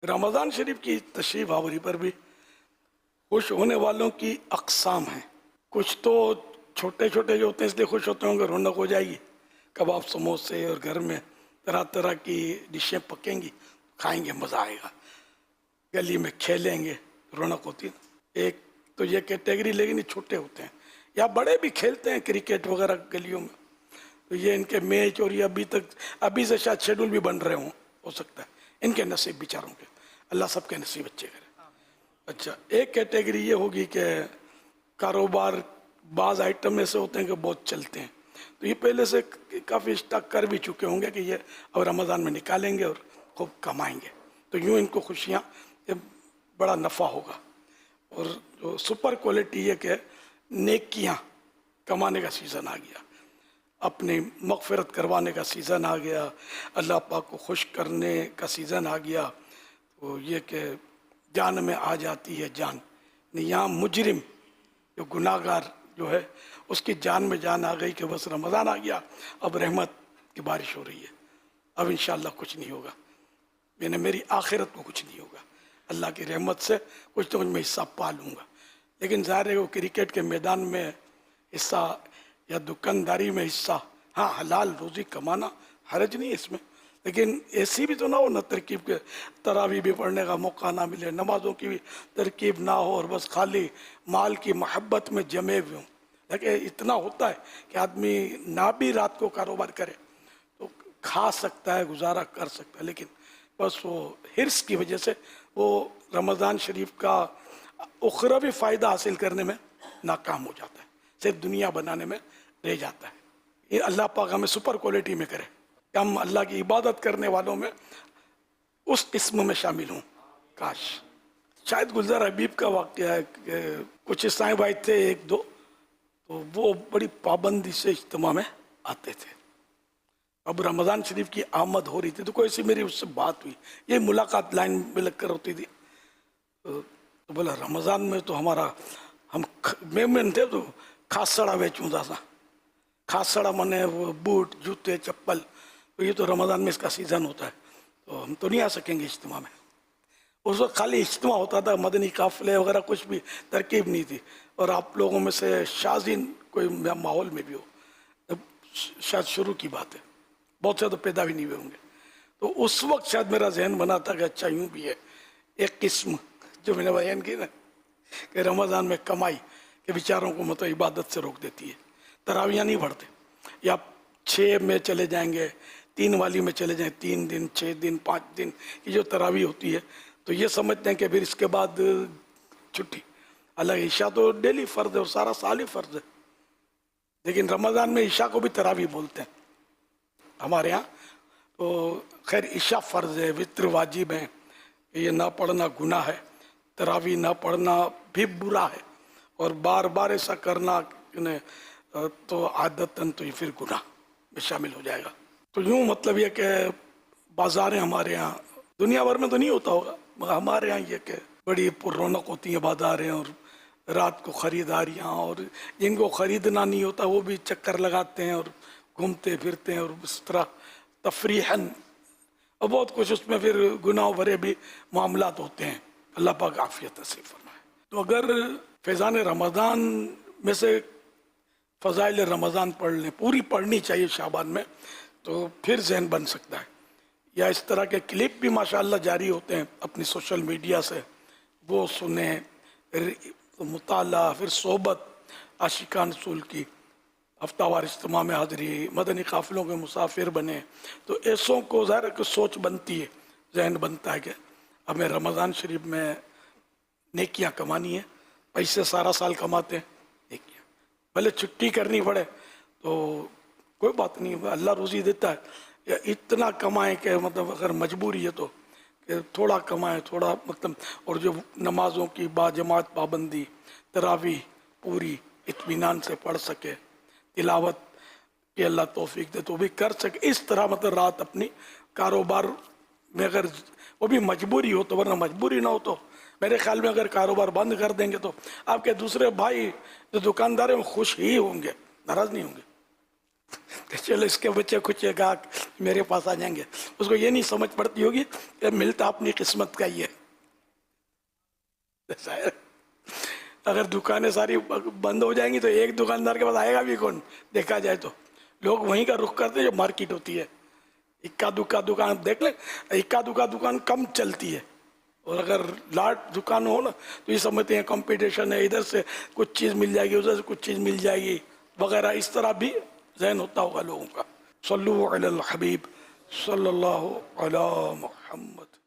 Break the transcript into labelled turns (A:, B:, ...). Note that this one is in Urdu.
A: رمضان شریف کی تشریف آوری پر بھی خوش ہونے والوں کی اقسام ہیں۔ کچھ تو چھوٹے چھوٹے جو ہوتے ہیں اس لیے خوش ہوتے ہوں گے، رونق ہو جائے گی، کباب سموسے اور گھر میں طرح طرح کی ڈشیں پکیں گی، کھائیں گے، مزہ آئے گا، گلی میں کھیلیں گے، رونق ہوتی ہے۔ ایک تو یہ کیٹیگری، لیکن یہ چھوٹے ہوتے ہیں، یا بڑے بھی کھیلتے ہیں کرکٹ وغیرہ گلیوں میں، تو یہ ان کے میچ، اور یہ ابھی سے شاید شیڈول بھی بن رہے ہوں، ہو سکتا ہے ان کے نصیب بیچاروں کے، اللہ سب کے نصیب اچھے کرے۔ اچھا، ایک کیٹیگری یہ ہوگی کہ کاروبار بعض آئٹم ایسے ہوتے ہیں کہ بہت چلتے ہیں، تو یہ پہلے سے کافی اسٹاک کر بھی چکے ہوں گے کہ یہ اب رمضان میں نکالیں گے اور خوب کمائیں گے، تو یوں ان کو خوشیاں، یہ بڑا نفع ہوگا۔ اور جو سپر کوالٹی یہ کہ نیکیاں کمانے کا سیزن آ گیا، اپنی مغفرت کروانے کا سیزن آ گیا، اللہ پاک کو خوش کرنے کا سیزن آ گیا، تو یہ کہ جان میں آ جاتی ہے جان، یہاں مجرم جو گناہ گار جو ہے اس کی جان میں جان آ گئی کہ بس رمضان آ گیا، اب رحمت کی بارش ہو رہی ہے، اب انشاءاللہ کچھ نہیں ہوگا، یعنی میری آخرت کو کچھ نہیں ہوگا، اللہ کی رحمت سے کچھ تو میں حصہ پا لوں گا۔ لیکن ظاہر ہے وہ کرکٹ کے میدان میں حصہ یا دکانداری میں حصہ، ہاں حلال روزی کمانا حرج نہیں اس میں، لیکن ایسی بھی تو نہ ہو نہ ترکیب کے، تراویح بھی پڑھنے کا موقع نہ ملے، نمازوں کی بھی ترکیب نہ ہو، اور بس خالی مال کی محبت میں جمے ہوئے ہوں۔ لیکن اتنا ہوتا ہے کہ آدمی نہ بھی رات کو کاروبار کرے تو کھا سکتا ہے، گزارا کر سکتا ہے، لیکن بس وہ حرص کی وجہ سے وہ رمضان شریف کا اخروی فائدہ حاصل کرنے میں ناکام ہو جاتا ہے، صرف دنیا بنانے میں رہ جاتا ہے۔ یہ اللہ پاک ہمیں سپر کوالٹی میں کرے کہ ہم اللہ کی عبادت کرنے والوں میں اس قسم میں شامل ہوں، کاش۔ شاید گلزار حبیب کا واقعہ ہے کہ کچھ عیسائی بھائی تھے ایک دو، تو وہ بڑی پابندی سے اجتماع میں آتے تھے۔ اب رمضان شریف کی آمد ہو رہی تھی تو کوئی سی میری اس سے بات ہوئی، یہ ملاقات لائن میں لگ کر ہوتی تھی، تو بولا رمضان میں تو ہمارا ہم میں تھے تو کھاسڑا بیچوں تھا، کھاسڑا منے وہ بوٹ جوتے چپل، تو یہ تو رمضان میں اس کا سیزن ہوتا ہے، تو ہم تو نہیں آ سکیں گے اجتماع میں۔ اس وقت خالی اجتماع ہوتا تھا، مدنی قافلے وغیرہ کچھ بھی ترکیب نہیں تھی، اور آپ لوگوں میں سے شازین کوئی ماحول میں بھی ہو، شاید شروع کی بات ہے، بہت سے تو پیدا بھی نہیں ہوئے ہوں گے، تو اس وقت شاید میرا ذہن بنا تھا کہ اچھا یوں بھی ہے ایک قسم جو میں نے بیان کی نا کہ رمضان میں کمائی کہ بیچاروں کو مطلب عبادت سے روک دیتی ہے، تراویاں نہیں پڑھتے، یا 6 میں چلے جائیں گے، 3 والی میں چلے جائیں، 3 دن 6 دن 5 دن کی جو تراویح ہوتی ہے، تو یہ سمجھتے ہیں کہ پھر اس کے بعد چھٹی، اللہ عشاء تو ڈیلی فرض ہے اور سارا سال ہی فرض ہے، لیکن رمضان میں عشاء کو بھی تراویح بولتے ہیں ہمارے ہاں، تو خیر عشاء فرض ہے، وتر واجب ہے، یہ نہ پڑھنا گناہ ہے، تراویح نہ پڑھنا بھی برا ہے، اور بار بار ایسا کرنا تو عادتاً تو یہ پھر گناہ میں شامل ہو جائے گا۔ تو یوں مطلب یہ کہ بازاریں ہمارے ہاں، دنیا بھر میں تو نہیں ہوتا ہوگا، مگر ہمارے ہاں یہ کہ بڑی پر رونق ہوتی ہیں بازاریں، اور رات کو خریداریاں، اور جن کو خریدنا نہیں ہوتا وہ بھی چکر لگاتے ہیں اور گھومتے پھرتے ہیں، اور اس طرح تفریحاً، اور بہت کچھ اس میں پھر گناہ بھرے بھی معاملات ہوتے ہیں، اللہ پاک عافیت نصیب فرمائے۔ تو اگر فیضان رمضان میں سے فضائل رمضان پڑھ لیں، پوری پڑھنی چاہیے شعبان میں، تو پھر ذہن بن سکتا ہے، یا اس طرح کے کلپ بھی ماشاءاللہ جاری ہوتے ہیں اپنی سوشل میڈیا سے، وہ سنیں، مطالعہ، پھر صحبت عاشقان رسول کی، ہفتہ وار اجتماع میں حاضری، مدنی قافلوں کے مسافر بنے، تو ایسوں کو ظاہر ہے کہ سوچ بنتی ہے، ذہن بنتا ہے کہ ہمیں رمضان شریف میں نیکیاں کمانی ہے، پیسے سارا سال کماتے ہیں، نیکیاں بھلے چھٹی کرنی پڑے تو کوئی بات نہیں، اللہ روزی دیتا ہے، یا اتنا کمائیں کہ مطلب اگر مجبوری ہے تو کہ تھوڑا کمائیں، تھوڑا مطلب، اور جو نمازوں کی باجماعت پابندی، تراویح پوری اطمینان سے پڑھ سکے، تلاوت کہ اللہ توفیق دے تو بھی کر سکے، اس طرح مطلب رات اپنی کاروبار میں، اگر وہ بھی مجبوری ہو تو، ورنہ مجبوری نہ ہو تو میرے خیال میں اگر کاروبار بند کر دیں گے تو آپ کے دوسرے بھائی جو دکاندار ہیں وہ خوش ہی ہوں گے، ناراض نہیں ہوں گے، کہ چلو اس کے بچے کچھ گاہک میرے پاس آ جائیں گے. اس کو یہ نہیں سمجھ پڑتی ہوگی کہ ملتا اپنی قسمت کا ہی ہے. اگر دکانیں ساری بند ہو جائیں گی تو ایک دکاندار کے پاس آئے گا بھی کون؟ دیکھا جائے تو لوگ وہیں کا رخ کرتے ہیں جو مارکیٹ ہوتی ہے. اکا دکا دکان دیکھ لیں، اکا دکا دکان کم چلتی ہے، اور اگر لاٹ دکان ہو نا تو یہ سمجھتے ہیں کمپٹیشن ہے، ادھر سے کچھ چیز مل جائے گی، ادھر سے کچھ چیز مل جائے گی وغیرہ. اس طرح بھی ذہن ہوتا ہوگا لوگوں کا. صلو علی الحبیب صلی اللہ علی محمد.